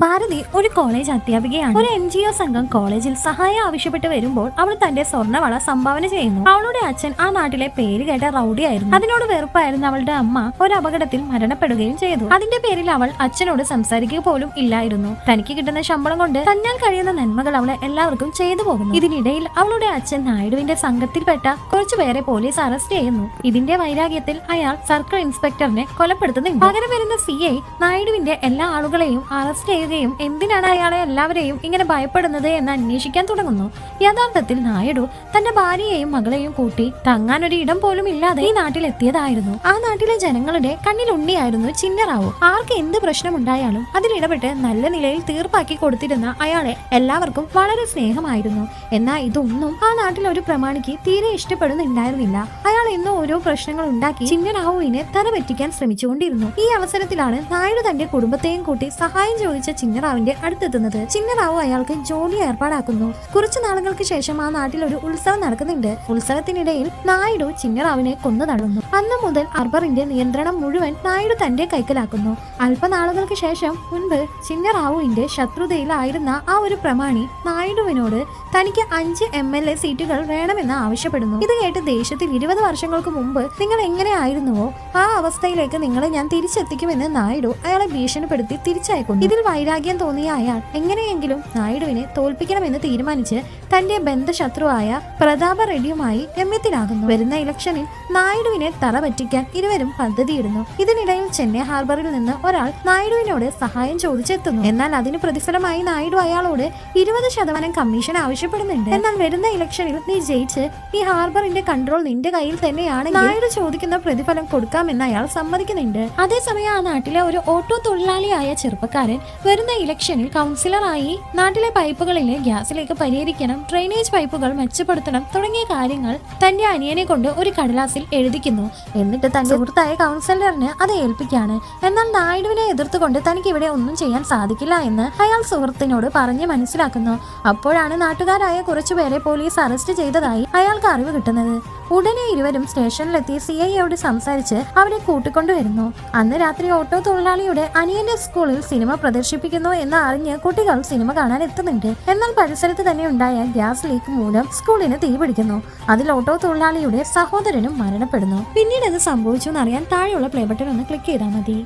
ഭാരതി ഒരു കോളേജ് അധ്യാപികയാണ്. ഒരു NGO സംഘം കോളേജിൽ സഹായം ആവശ്യപ്പെട്ട് വരുമ്പോൾ അവൾ തന്റെ സ്വർണ്ണവള സംഭാവന ചെയ്യുന്നു. അവളുടെ അച്ഛൻ ആ നാട്ടിലെ പേര് കേട്ട റൗഡിയായിരുന്നു. അതിനോട് വെറുപ്പായിരുന്ന അവളുടെ അമ്മ ഒരു അപകടത്തിൽ മരണപ്പെടുകയും ചെയ്തു. അതിന്റെ പേരിൽ അവൾ അച്ഛനോട് സംസാരിക്കുക പോലും ഇല്ലായിരുന്നു. തനിക്ക് കിട്ടുന്ന ശമ്പളം കൊണ്ട് തന്നാൽ കഴിയുന്ന നന്മകൾ അവളെ എല്ലാവർക്കും ചെയ്തു പോകുന്നു. ഇതിനിടയിൽ അവളുടെ അച്ഛൻ നായിഡുവിന്റെ സംഘത്തിൽപ്പെട്ട കുറച്ചുപേരെ പോലീസ് അറസ്റ്റ് ചെയ്യുന്നു. ഇതിന്റെ വൈരാഗ്യത്തിൽ അയാൾ സർക്കിൾ ഇൻസ്പെക്ടറിനെ കൊലപ്പെടുത്തുന്നുണ്ട്. പകരം വരുന്ന CI നായിഡുവിന്റെ എല്ലാ ആളുകളെയും അറസ്റ്റ് ചെയ്യുകയും എന്തിനാണ് അയാളെ എല്ലാവരെയും ഇങ്ങനെ ഭയപ്പെടുന്നത് എന്ന് അന്വേഷിക്കാൻ തുടങ്ങുന്നു. യഥാർത്ഥത്തിൽ നായിഡു തന്റെ ഭാര്യയെയും മകളെയും കൂട്ടി തങ്ങാൻ ഒരു ഇടം പോലും ഇല്ലാതെ ഈ നാട്ടിലെത്തിയതായിരുന്നു. ആ നാട്ടിലെ ജനങ്ങളുടെ കണ്ണിലുണ്ണിയായിരുന്നു ചിന്നറാവു. ആർക്ക് എന്ത് പ്രശ്നമുണ്ടായാലും അതിലിടപെട്ട് നല്ല നിലയിൽ തീർപ്പാക്കി കൊടുത്തിരുന്ന അയാളെ എല്ലാവർക്കും വളരെ സ്നേഹമായിരുന്നു. എന്നാൽ ഇതൊന്നും ആ നാട്ടിലെ ഒരു പ്രമാണിക്ക് തീരെ ഇഷ്ടപ്പെടുന്നുണ്ടായിരുന്നില്ല. അയാൾ എന്നും ഓരോ പ്രശ്നങ്ങൾ ഉണ്ടാക്കി ചിന്നറാവുവിനെ തലപറ്റിക്കാൻ ശ്രമിച്ചുകൊണ്ടിരുന്നു. ഈ അവസരത്തിലാണ് നായിഡു തന്റെ കുടുംബത്തെയും കൂട്ടി സഹായം ചോദിച്ച ചിന്നറാവിന്റെ അടുത്തെത്തുന്നത്. ചിന്നറാവു അയാൾക്ക് ജോലി ഏർപ്പാടാക്കുന്നു. കുറച്ചു നാളുകൾക്ക് ശേഷം ആ നാട്ടിൽ ഒരു ഉത്സവം നടക്കുന്നുണ്ട്. ഉത്സവത്തിനിടയിൽ നായിഡു ചിന്നറാവിനെ കൊന്നു തള്ളുന്നു. അന്നു മുതൽ അർബറിന്റെ നിയന്ത്രണം മുഴുവൻ നായിഡു തന്റെ കൈക്കലാക്കുന്നു. അല്പനാളുകൾക്ക് ശേഷം മുൻപ് ചിന്നറാവുവിന്റെ ശത്രുതയിലായിരുന്ന ആ ഒരു പ്രമാണി നായിഡുവിനോട് തനിക്ക് 5 MLA സീറ്റുകൾ വേണമെന്ന് ആവശ്യപ്പെടുന്നു. ഇത് കേട്ട് ദേഷ്യത്തിൽ 20 വർഷങ്ങൾക്ക് മുമ്പ് നിങ്ങൾ എങ്ങനെയായിരുന്നുവോ ആ അവസ്ഥയിലേക്ക് നിങ്ങളെ ഞാൻ തിരിച്ചെത്തിക്കുമെന്ന് നായിഡു അയാളെ ഭീഷണിപ്പെടുത്തി തിരിച്ചയക്കുന്നു. ഇതിൽ വൈരാഗ്യം തോന്നിയ അയാൾ എങ്ങനെയെങ്കിലും നായിഡുവിനെ തോൽപ്പിക്കണമെന്ന് തീരുമാനിച്ച് തന്റെ ബന്ധശത്രുവായ പ്രതാപ റെഡ്ഡിയുമായി രമ്യത്തിലാകുന്നു. വരുന്ന ഇലക്ഷനിൽ നായിഡുവിനെ തറ പറ്റിക്കാൻ ഇരുവരും പദ്ധതിയിടുന്നു. ഇതിനിടയിൽ ചെന്നൈ ഹാർബറിൽ നിന്ന് ഒരാൾ നായിഡുവിനോട് സഹായം ചോദിച്ചെത്തുന്നു. എന്നാൽ അതിന് പ്രതിഫലമായി നായിഡു അയാളോട് 20% കമ്മീഷൻ ആവശ്യപ്പെടുന്നുണ്ട്. എന്നാൽ വരുന്ന ഇലക്ഷനിൽ നീ ജയിച്ച് ഈ ഹാർബറിന്റെ കൺട്രോൾ നിന്റെ കയ്യിൽ തന്നെയാണ് നായിഡു ചോദിക്കുന്ന പ്രതിഫലം കൊടുക്കാമെന്ന് അയാൾ സമ്മതിക്കുന്നുണ്ട്. അതേസമയം ആ നാട്ടിലെ ഒരു ഓട്ടോ തൊഴിലാളിയായ ചെറുപ്പക്കാരൻ വരുന്ന ഇലക്ഷനിൽ കൗൺസിലറായി നാട്ടിലെ പൈപ്പുകളിലെ ഗ്യാസ് ലീക്ക് പരിഹരിക്കണം, ഡ്രെയിനേജ് പൈപ്പുകൾ മെച്ചപ്പെടുത്തണം തുടങ്ങിയ കാര്യങ്ങൾ തന്റെ അനിയനെ കൊണ്ട് ഒരു കടലാസിൽ എഴുതിക്കുന്നു. എന്നിട്ട് തന്റെ സുഹൃത്തായ കൗൺസിലറിന് അത് ഏൽപ്പിക്കാണ്. എന്നാൽ നായിഡുവിനെ എതിർത്തുകൊണ്ട് തനിക്ക് ഇവിടെ ഒന്നും ചെയ്യാൻ സാധിക്കില്ല എന്ന് അയാൾ സുഹൃത്തിനോട് പറഞ്ഞ് മനസ്സിലാക്കുന്നു. അപ്പോഴാണ് നാട്ടുകാരായ കുറച്ചുപേരെ പോലീസ് അറസ്റ്റ് ചെയ്തതായി അയാൾക്ക് അറിവ് കിട്ടുന്നത്. ഉടനെ ഇരുവരും സ്റ്റേഷനിലെത്തി CIയോട് സംസാരിച്ച് അവരെ കൂട്ടിക്കൊണ്ടുവരുന്നു. അന്ന് രാത്രി ഓട്ടോ തൊഴിലാളിയുടെ അനിയന്റെ സ്കൂളിൽ സിനിമ പ്രദർശിപ്പിക്കുന്നു എന്ന് അറിഞ്ഞ് കുട്ടികൾ സിനിമ കാണാൻ എത്തുന്നുണ്ട്. എന്നാൽ പരിസരത്ത് തന്നെ ഉണ്ടായ ഗ്യാസ് ലീക്ക് മൂലം സ്കൂളിന് തീപിടിക്കുന്നു. അതിൽ ഓട്ടോ തൊഴിലാളിയുടെ സഹോദരനും മരണപ്പെടുന്നു. പിന്നീട് അത് സംഭവിച്ചു എന്നറിയാൻ താഴെയുള്ള പ്ലേ ബട്ടൺ ഒന്ന് ക്ലിക്ക് ചെയ്താൽ മതി.